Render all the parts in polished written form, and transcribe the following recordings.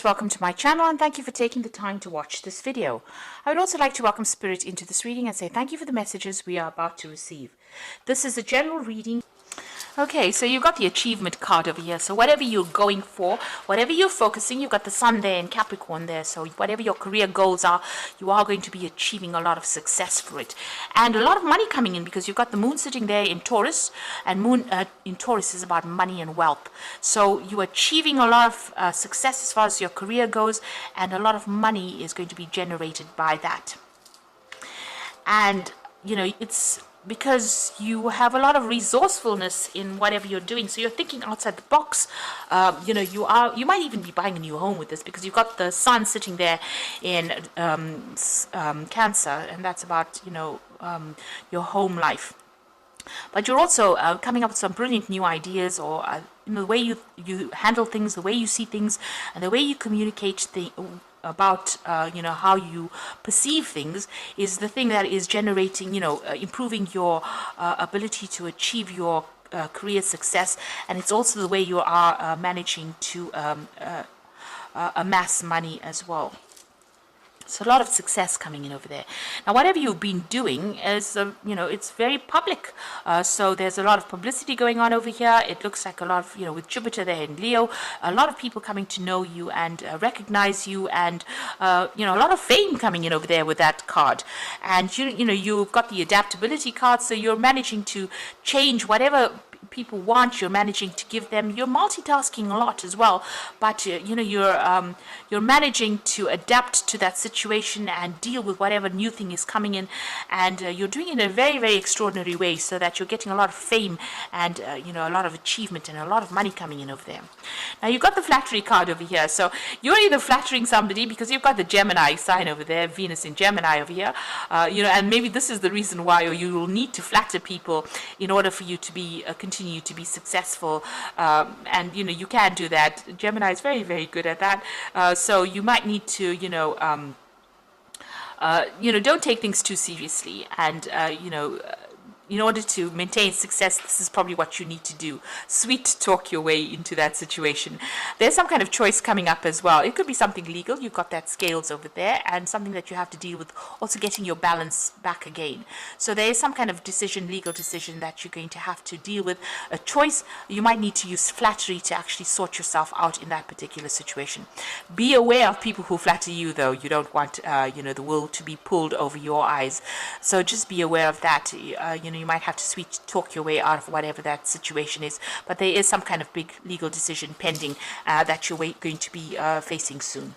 Welcome to my channel and thank you for taking the time to watch this video. I would also like to welcome Spirit into this reading and say thank you for the messages we are about to receive. This is a general reading. Okay, so you've got the achievement card over here. So whatever you're going for, whatever you're focusing, you've got the sun there and Capricorn there. So whatever your career goals are, you are going to be achieving a lot of success for it. And a lot of money coming in because you've got the moon sitting there in Taurus. And moon in Taurus is about money and wealth. So you're achieving a lot of success as far as your career goes. And a lot of money is going to be generated by that. And, you know, it's because you have a lot of resourcefulness in whatever you're doing, so you're thinking outside the box. You know, you might even be buying a new home with this because you've got the sun sitting there in Cancer, and that's about, you know, your home life. But you're also coming up with some brilliant new ideas, or you know, the way you handle things, the way you see things, and the way you communicate about you know, how you perceive things is the thing that is generating, you know, improving your ability to achieve your career success. And it's also the way you are managing to amass money as well. So a lot of success coming in over there. Now, whatever you've been doing is, you know, it's very public. So there's a lot of publicity going on over here. It looks like a lot of, you know, with Jupiter there in Leo, a lot of people coming to know you and recognize you, and, you know, a lot of fame coming in over there with that card. And, you know, you've got the adaptability card, so you're managing to change whatever people want, you're managing to give them. You're multitasking a lot as well, but you know, you're managing to adapt to that situation and deal with whatever new thing is coming in, and you're doing it in a very, very extraordinary way, so that you're getting a lot of fame and you know, a lot of achievement and a lot of money coming in over there. Now you've got the flattery card over here, so you're either flattering somebody because you've got the Gemini sign over there, Venus in Gemini over here, you know, and maybe this is the reason why, or you will need to flatter people in order for you to be continue to be successful, and you know, you can do that. Gemini is very, very good at that, so you might need to, you know, don't take things too seriously, and you know, in order to maintain success, this is probably what you need to do. Sweet talk your way into that situation. There's some kind of choice coming up as well. It could be something legal. You've got that scales over there, and something that you have to deal with, also getting your balance back again. So there is some kind of decision, legal decision, that you're going to have to deal with. A choice. You might need to use flattery to actually sort yourself out in that particular situation. Be aware of people who flatter you, though. You don't want, you know, the wool to be pulled over your eyes. So just be aware of that. You know, you might have to sweet talk your way out of whatever that situation is, but there is some kind of big legal decision pending that you're going to be facing soon.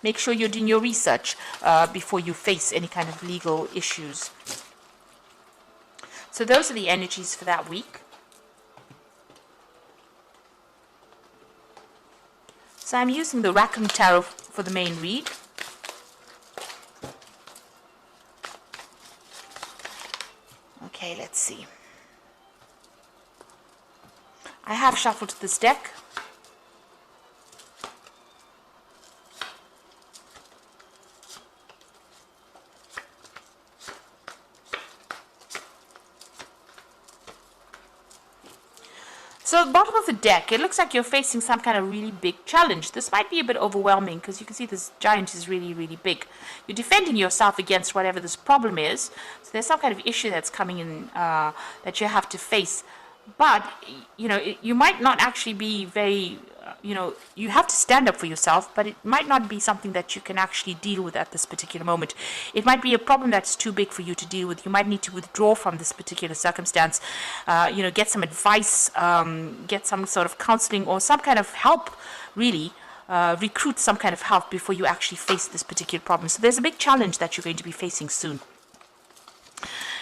Make sure you're doing your research before you face any kind of legal issues. So those are the energies for that week. So I'm using the Rackham Tarot for the main read. Okay, let's see. I have shuffled this deck. So the bottom of the deck, it looks like you're facing some kind of really big challenge. This might be a bit overwhelming because you can see this giant is really, really big. You're defending yourself against whatever this problem is. So there's some kind of issue that's coming in that you have to face. But, you know, you might not actually be very, you know, you have to stand up for yourself, but it might not be something that you can actually deal with at this particular moment. It might be a problem that's too big for you to deal with. You might need to withdraw from this particular circumstance, you know, get some advice, get some sort of counseling or some kind of help, really. Recruit some kind of help before you actually face this particular problem. So there's a big challenge that you're going to be facing soon.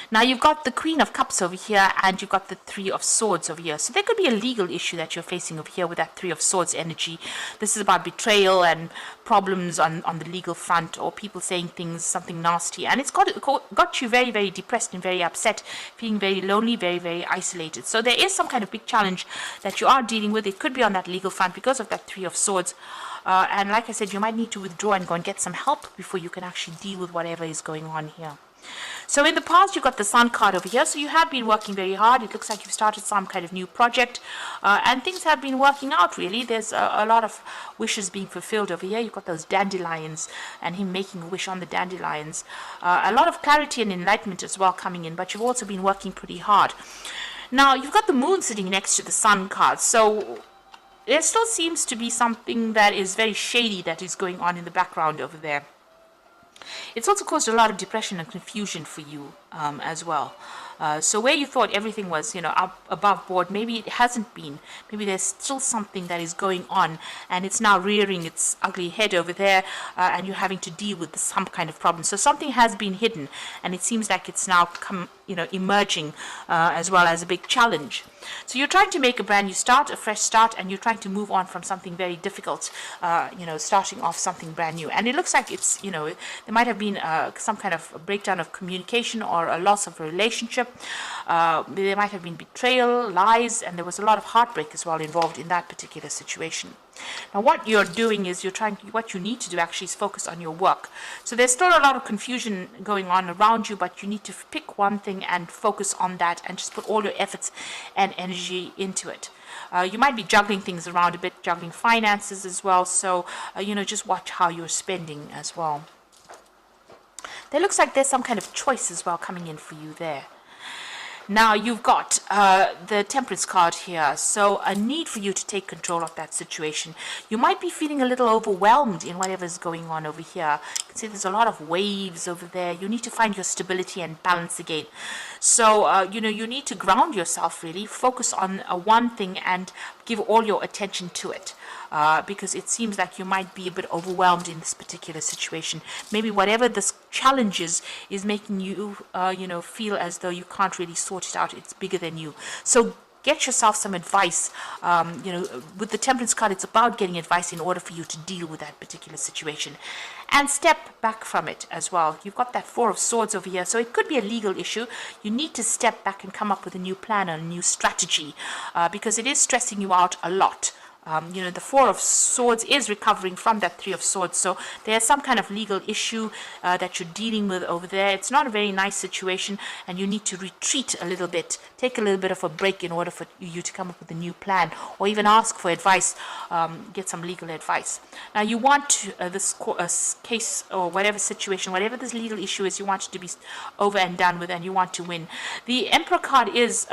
Now you've got the Queen of Cups over here, and you've got the Three of Swords over here. So there could be a legal issue that you're facing over here with that Three of Swords energy. This is about betrayal and problems on the legal front, or people saying things, something nasty. And it's got you very, very depressed and very upset, feeling very lonely, very, very isolated. So there is some kind of big challenge that you are dealing with. It could be on that legal front because of that Three of Swords. And like I said, you might need to withdraw and go and get some help before you can actually deal with whatever is going on here. So in the past, you've got the Sun card over here. So you have been working very hard. It looks like you've started some kind of new project, and things have been working out, really. There's a lot of wishes being fulfilled over here. You've got those dandelions and him making a wish on the dandelions. A lot of clarity and enlightenment as well coming in, but you've also been working pretty hard. Now, you've got the moon sitting next to the Sun card. So there still seems to be something that is very shady that is going on in the background over there. It's also caused a lot of depression and confusion for you as well. So where you thought everything was, up above board, maybe it hasn't been. Maybe there's still something that is going on, and it's now rearing its ugly head over there, and you're having to deal with some kind of problem. So something has been hidden, and it seems like it's now emerging as well as a big challenge. So you're trying to make a brand new start, a fresh start, and you're trying to move on from something very difficult, starting off something brand new. And it looks like it's, there might have been some kind of breakdown of communication or a loss of a relationship. There might have been betrayal, lies, and there was a lot of heartbreak as well involved in that particular situation. Now, what you're doing is what you need to do actually is focus on your work. So there's still a lot of confusion going on around you, but you need to pick one thing and focus on that and just put all your efforts and energy into it. You might be juggling things around a bit, juggling finances as well. So, just watch how you're spending as well. There looks like there's some kind of choice as well coming in for you there. Now you've got the Temperance card here, so a need for you to take control of that situation. You might be feeling a little overwhelmed in whatever's going on over here. You can see there's a lot of waves over there. You need to find your stability and balance again. So, you need to ground yourself, really. Focus on one thing and give all your attention to it. Because it seems like you might be a bit overwhelmed in this particular situation. Maybe whatever this challenge is making you, feel as though you can't really sort it out. It's bigger than you. So get yourself some advice. With the Temperance card, it's about getting advice in order for you to deal with that particular situation. And step back from it as well. You've got that Four of Swords over here, so it could be a legal issue. You need to step back and come up with a new plan and a new strategy because it is stressing you out a lot. The Four of Swords is recovering from that Three of Swords. So there's some kind of legal issue that you're dealing with over there. It's not a very nice situation, and you need to retreat a little bit. Take a little bit of a break in order for you to come up with a new plan, or even ask for advice, get some legal advice. Now, you want this case or whatever situation, whatever this legal issue is, you want it to be over and done with, and you want to win. The Emperor card is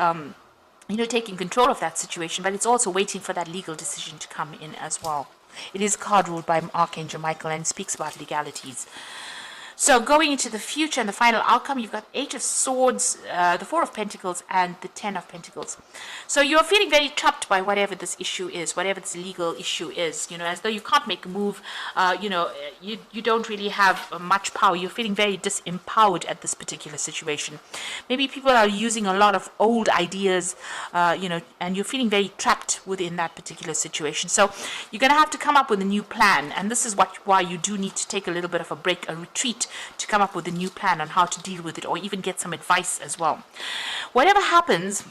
taking control of that situation, but it's also waiting for that legal decision to come in as well. It is a card ruled by Archangel Michael and speaks about legalities. So going into the future and the final outcome, you've got Eight of Swords, the Four of Pentacles, and the Ten of Pentacles. So you're feeling very trapped by whatever this issue is, whatever this legal issue is, as though you can't make a move, you don't really have much power. You're feeling very disempowered at this particular situation. Maybe people are using a lot of old ideas, and you're feeling very trapped within that particular situation. So you're going to have to come up with a new plan, and this is why you do need to take a little bit of a break, a retreat, to come up with a new plan on how to deal with it, or even get some advice as well. Whatever happens,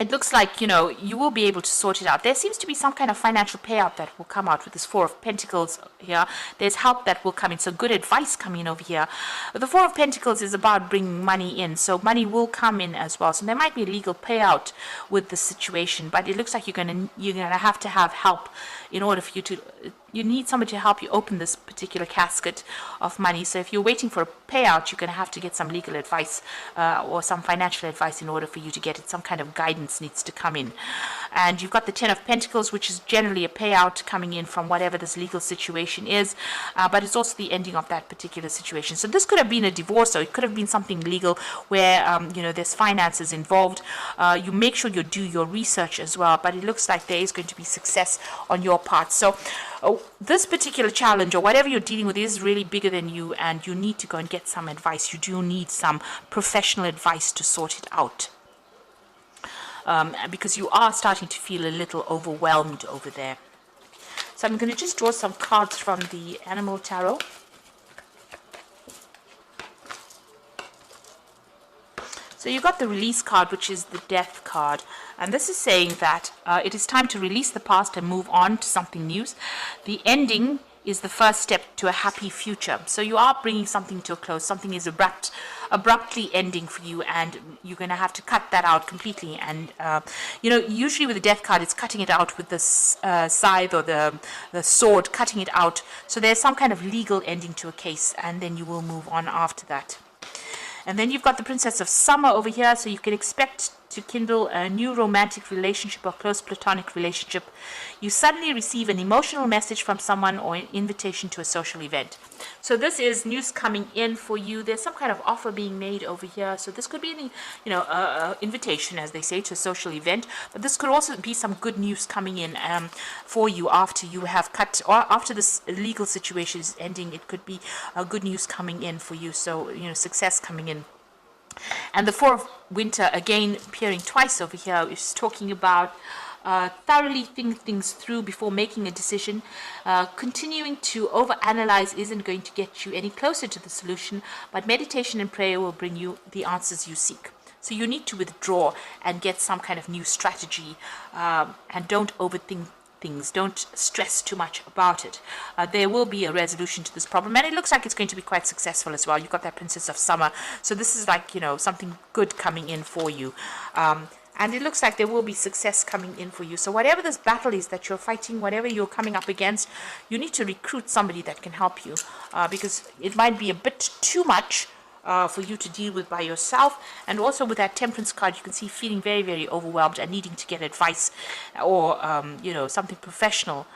it looks like, you will be able to sort it out. There seems to be some kind of financial payout that will come out with this Four of Pentacles here. There's help that will come in, so good advice coming over here. The Four of Pentacles is about bringing money in, so money will come in as well. So there might be a legal payout with the situation, but it looks like you're gonna have to have help in order for you to. You need somebody to help you open this particular casket of money. So if you're waiting for a payout, you're going to have to get some legal advice or some financial advice in order for you to get it. Some kind of guidance needs to come in. And you've got the Ten of Pentacles, which is generally a payout coming in from whatever this legal situation is. But it's also the ending of that particular situation. So this could have been a divorce, or it could have been something legal where, there's finances involved. You make sure you do your research as well. But it looks like there is going to be success on your part. So this particular challenge or whatever you're dealing with is really bigger than you, and you need to go and get some advice. You do need some professional advice to sort it out, because you are starting to feel a little overwhelmed over there. So I'm going to just draw some cards from the Animal Tarot. So you've got the Release card, which is the Death card. And this is saying that it is time to release the past and move on to something new. The ending is the first step to a happy future. So you are bringing something to a close. Something is abruptly ending for you, and you're going to have to cut that out completely. And usually with the death card, it's cutting it out with the scythe or the sword, cutting it out. So there's some kind of legal ending to a case, and then you will move on after that. And then you've got the Princess of Summer over here, so you can expect to kindle a new romantic relationship or close platonic relationship. You suddenly receive an emotional message from someone or an invitation to a social event. So this is news coming in for you. There's some kind of offer being made over here. So this could be an invitation, as they say, to a social event. But this could also be some good news coming in for you after you have cut, or after this legal situation is ending. It could be good news coming in for you. So, success coming in. And the Four of Winter, again, appearing twice over here, is talking about thoroughly think things through before making a decision. Continuing to overanalyze isn't going to get you any closer to the solution, but meditation and prayer will bring you the answers you seek. So you need to withdraw and get some kind of new strategy, and don't overthink things. Don't stress too much about it. There will be a resolution to this problem, and it looks like it's going to be quite successful as well. You've got that Princess of Summer, so this is like, something good coming in for you. And it looks like there will be success coming in for you. So whatever this battle is that you're fighting, whatever you're coming up against, you need to recruit somebody that can help you, because it might be a bit too much for you to deal with by yourself. And also with that Temperance card, you can see feeling very, very overwhelmed and needing to get advice or something professional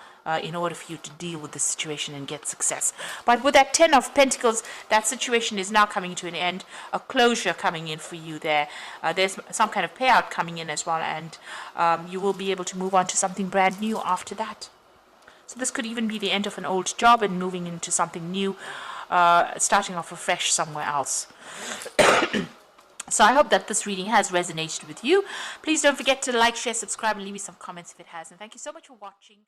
in order for you to deal with the situation and get success. But with that Ten of Pentacles, that situation is now coming to an end, a closure coming in for you there. There's some kind of payout coming in as well, and you will be able to move on to something brand new after that. So this could even be the end of an old job and moving into something new, starting off afresh somewhere else. So I hope that this reading has resonated with you. Please don't forget to like, share, subscribe, and leave me some comments if it has. And thank you so much for watching.